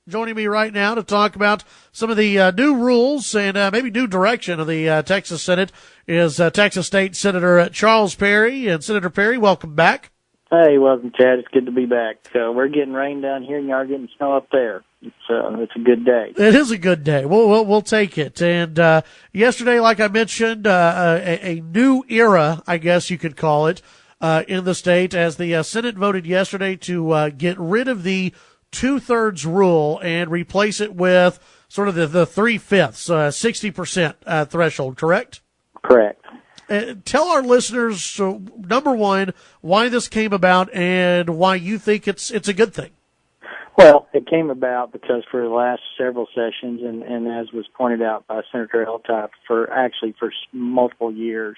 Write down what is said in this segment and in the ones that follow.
joining me right now to talk about some of the new rules and maybe new direction of the Texas Senate is Texas State Senator Charles Perry. And Senator Perry, welcome back. Hey, welcome, Chad. It's good to be back. We're getting rain down here, and y'all are getting snow up there. It's a good day. It is a good day. We'll take it. And yesterday, like I mentioned, a new era, I guess you could call it, in the state, as the Senate voted yesterday to get rid of the 2/3 rule and replace it with sort of the 3/5, 60% threshold. Correct? Correct. Tell our listeners, number one, why this came about and why you think it's a good thing. Well, it came about because for the last several sessions, and as was pointed out by Senator Eltop, for multiple years,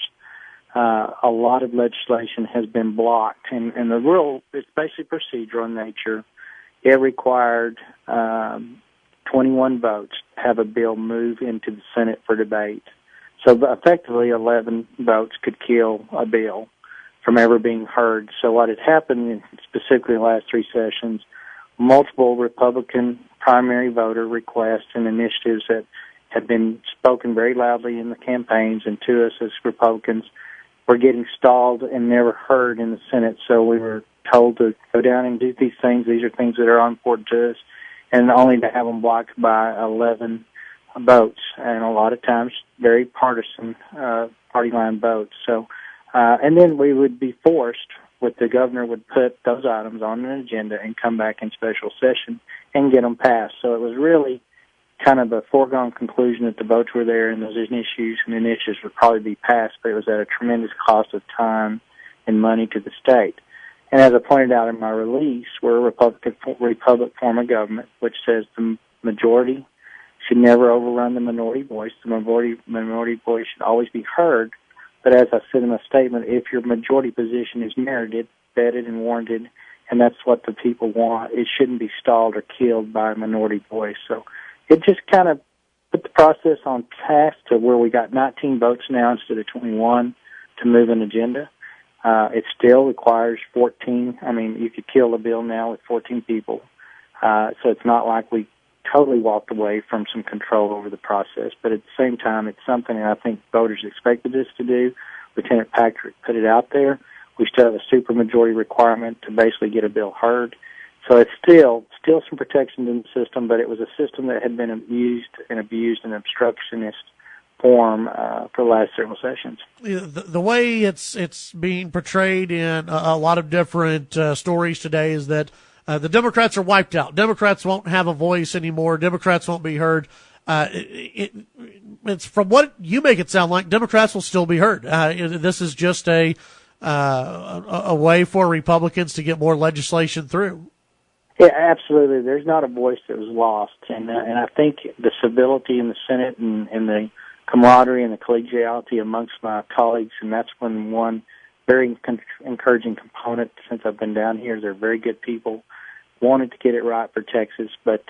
a lot of legislation has been blocked. And the rule is basically procedural in nature. It required 21 votes to have a bill move into the Senate for debate. So effectively 11 votes could kill a bill from ever being heard. So what had happened, specifically in the last three sessions, multiple Republican primary voter requests and initiatives that had been spoken very loudly in the campaigns and to us as Republicans were getting stalled and never heard in the Senate. So we were told to go down and do these things. These are things that are important to us, and only to have them blocked by 11 votes, and a lot of times very partisan party line votes. So, and then we would be forced, the governor would put those items on an agenda and come back in special session and get them passed. So it was really kind of a foregone conclusion that the votes were there and those issues and initiatives would probably be passed, but it was at a tremendous cost of time and money to the state. And as I pointed out in my release, we're a republic form of government, which says the majority should never overrun the minority voice. The minority voice should always be heard. But as I said in my statement, if your majority position is merited, vetted, and warranted, and that's what the people want, it shouldn't be stalled or killed by a minority voice. So it just kind of put the process on path to where we got 19 votes now instead of 21 to move an agenda. It still requires 14. I mean, you could kill a bill now with 14 people. So it's not like we totally walked away from some control over the process. But at the same time, it's something that I think voters expected us to do. Lieutenant Patrick put it out there. We still have a supermajority requirement to basically get a bill heard. So it's still some protections in the system, but it was a system that had been abused in obstructionist form for the last several sessions. The way it's being portrayed in a lot of different stories today is that the Democrats are wiped out. Democrats won't have a voice anymore. Democrats won't be heard. It's from what you make it sound like, Democrats will still be heard. This is just a way for Republicans to get more legislation through. Yeah, absolutely. There's not a voice that was lost, and I think the civility in the Senate and the camaraderie and the collegiality amongst my colleagues, and that's been one very encouraging component since I've been down here. They're very good people, wanted to get it right for Texas, but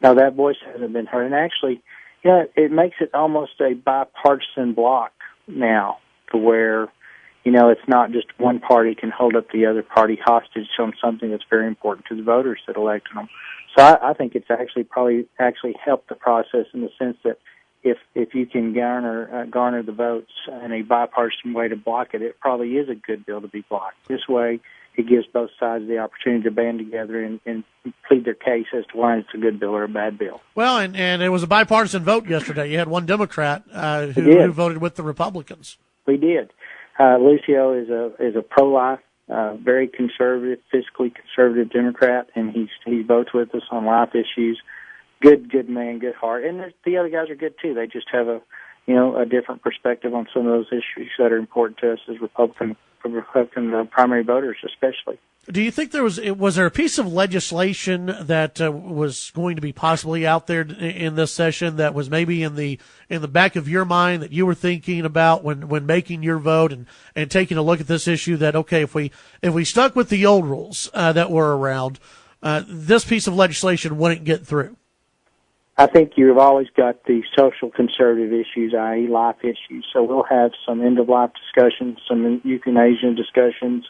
now that voice hasn't been heard. And actually, it makes it almost a bipartisan block now, to where, it's not just one party can hold up the other party hostage on something that's very important to the voters that elected them. So I think it's probably helped the process in the sense that if you can garner the votes in a bipartisan way to block it, it probably is a good bill to be blocked. This way, it gives both sides the opportunity to band together and plead their case as to why it's a good bill or a bad bill. Well, and it was a bipartisan vote yesterday. You had one Democrat who voted with the Republicans. We did. Lucio is a pro-life, very conservative, fiscally conservative Democrat, and he votes with us on life issues. Good man, good heart, and the other guys are good too. They just have a different perspective on some of those issues that are important to us as Republican primary voters, especially. Do you think was there a piece of legislation that was going to be possibly out there in this session that was maybe in the back of your mind that you were thinking about when making your vote and taking a look at this issue, that okay, if we stuck with the old rules that were around, this piece of legislation wouldn't get through? I think you've always got the social conservative issues, i.e. life issues. So we'll have some end-of-life discussions, some euthanasia discussions,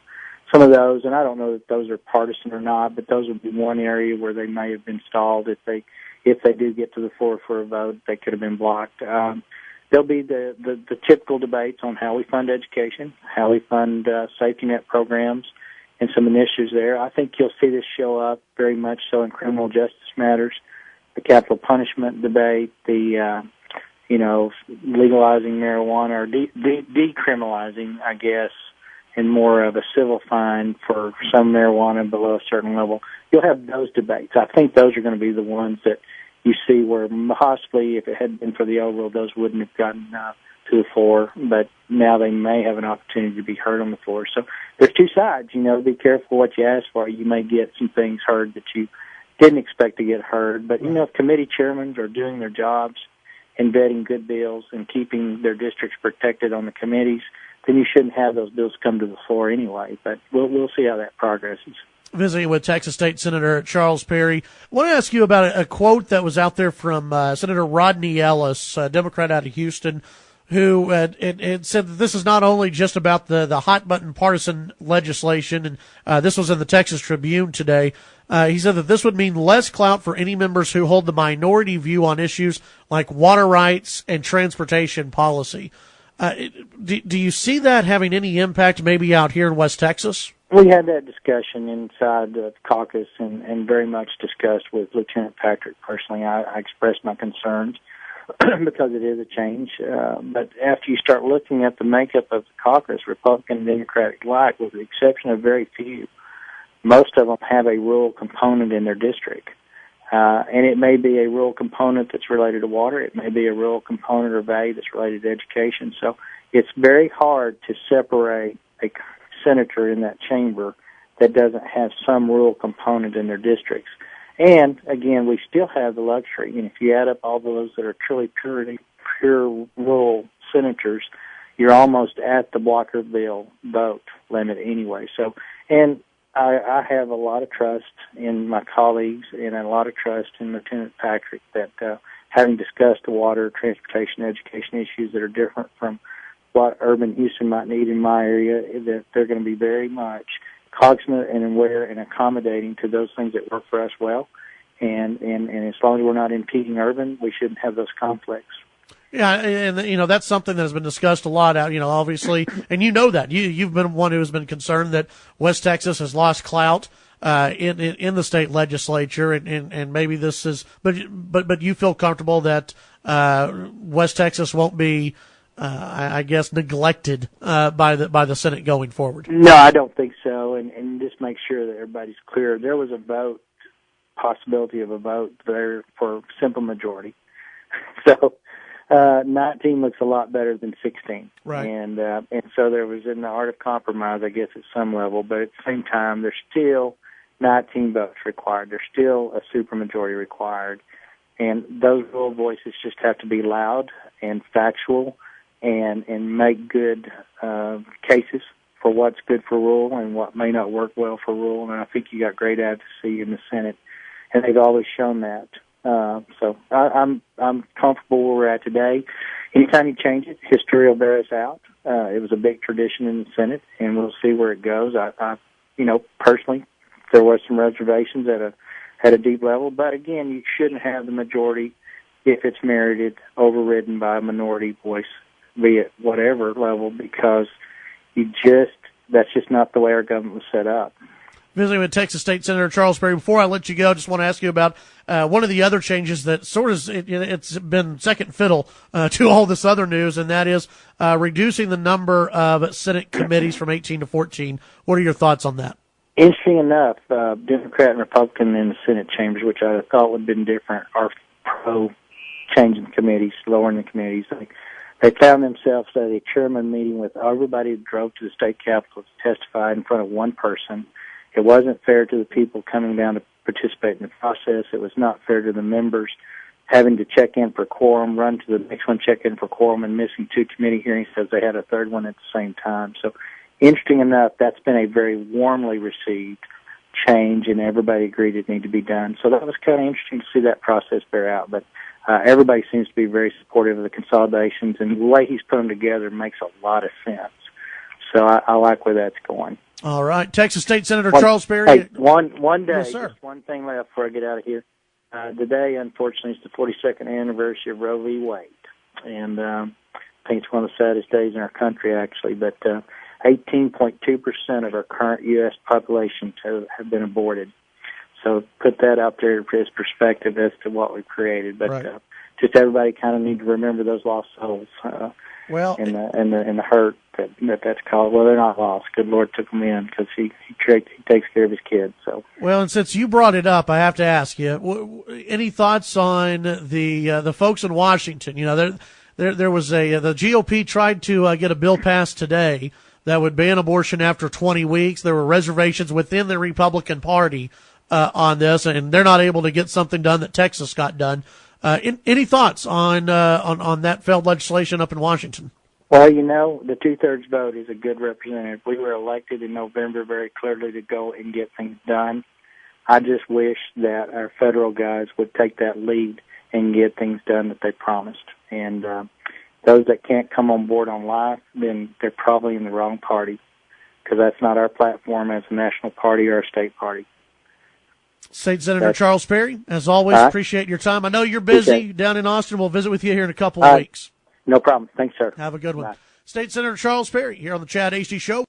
some of those, and I don't know that those are partisan or not, but those would be one area where they may have been stalled. If they do get to the floor for a vote, they could have been blocked. There'll be the typical debates on how we fund education, how we fund safety net programs, and some initiatives there. I think you'll see this show up very much so in criminal justice matters, the capital punishment debate, the legalizing marijuana or decriminalizing, I guess, and more of a civil fine for some marijuana below a certain level. You'll have those debates. I think those are going to be the ones that you see where possibly if it had been for the overall, those wouldn't have gotten to the floor, but now they may have an opportunity to be heard on the floor. So there's two sides. Be careful what you ask for. You may get some things heard that you didn't expect to get heard. But, if committee chairmen are doing their jobs and vetting good bills and keeping their districts protected on the committees, then you shouldn't have those bills come to the floor anyway. But we'll see how that progresses. Visiting with Texas State Senator Charles Perry, I want to ask you about a quote that was out there from Senator Rodney Ellis, a Democrat out of Houston, who it said that this is not only just about the hot-button partisan legislation, and this was in the Texas Tribune today. He said that this would mean less clout for any members who hold the minority view on issues like water rights and transportation policy. Do you see that having any impact maybe out here in West Texas? We had that discussion inside the caucus and very much discussed with Lieutenant Patrick personally. I expressed my concerns because it is a change. But after you start looking at the makeup of the caucus, Republican and Democratic alike, with the exception of very few, most of them have a rural component in their district. And it may be a rural component that's related to water. It may be a rural component or value that's related to education. So it's very hard to separate a senator in that chamber that doesn't have some rural component in their districts. And, again, we still have the luxury, and if you add up all those that are truly pure rural senators, you're almost at the blocker bill vote limit anyway. So, and I have a lot of trust in my colleagues and a lot of trust in Lieutenant Patrick that having discussed the water, transportation, education issues that are different from what urban Houston might need in my area, that they're going to be very much cognizant and aware and accommodating to those things that work for us well. And as long as we're not impeding urban, we shouldn't have those conflicts. Yeah, and that's something that has been discussed a lot out, obviously, and that. You've been one who has been concerned that West Texas has lost clout in the state legislature, and maybe this is, but you feel comfortable that West Texas won't be I guess neglected by the Senate going forward. No, I don't think so, and just make sure that everybody's clear. There was a possibility of a vote there for simple majority. So 19 looks a lot better than 16. Right. And so there was in the art of compromise, I guess, at some level, but at the same time, there's still 19 votes required. There's still a supermajority required. And those rural voices just have to be loud and factual and make good cases for what's good for rural and what may not work well for rural. And I think you got great advocacy in the Senate, and they've always shown that. So I'm comfortable where we're at today. Anytime you change it, history will bear us out. It was a big tradition in the Senate, and we'll see where it goes. I personally, there were some reservations at a deep level, but again, you shouldn't have the majority if it's merited overridden by a minority voice, be it whatever level, because that's just not the way our government was set up. Visiting with Texas State Senator Charles Perry. Before I let you go, I just want to ask you about one of the other changes that sort of it's been second fiddle to all this other news, and that is reducing the number of Senate committees from 18 to 14. What are your thoughts on that? Interesting enough, Democrat and Republican in the Senate chambers, which I thought would have been different, are pro-changing committees, lowering the committees. They found themselves at a chairman meeting with everybody who drove to the state capitol to testify in front of one person. It wasn't fair to the people coming down to participate in the process. It was not fair to the members having to check in for quorum, run to the next one, check in for quorum, and missing two committee hearings because they had a third one at the same time. So, interesting enough, that's been a very warmly received change, and everybody agreed it needed to be done. So that was kind of interesting to see that process bear out. But everybody seems to be very supportive of the consolidations, and the way he's put them together makes a lot of sense. So I like where that's going. All right. Texas State Senator One- Charles Perry. Hey, one day, Yes, sir. just one thing left before I get out of here. Today, unfortunately, is the 42nd anniversary of Roe v. Wade. And I think it's one of the saddest days in our country, actually. But 18.2% of our current U.S. population have been aborted. So put that out there for his perspective as to what we've created. But Right. Just everybody kind of need to remember those lost souls Well, and the hurt that's caused. Well, they're not lost. Good Lord took them in because he takes care of his kids. So. well, and since you brought it up, I have to ask you: any thoughts on the folks in Washington? You know, there was the GOP tried to get a bill passed today that would ban abortion after 20 weeks. There were reservations within the Republican Party on this, and they're not able to get something done that Texas got done. Any thoughts on that failed legislation up in Washington? Well, you know, the 2/3 vote is a good representative. We were elected in November very clearly to go and get things done. I just wish that our federal guys would take that lead and get things done that they promised. And those that can't come on board on life, then they're probably in the wrong party, because that's not our platform as a national party or a state party. State Senator Charles Perry, as always, appreciate your time. I know you're busy down in Austin. We'll visit with you here in a couple of weeks. No problem. Thanks, sir. Have a good one. Bye. State Senator Charles Perry here on the Chad Hasty Show.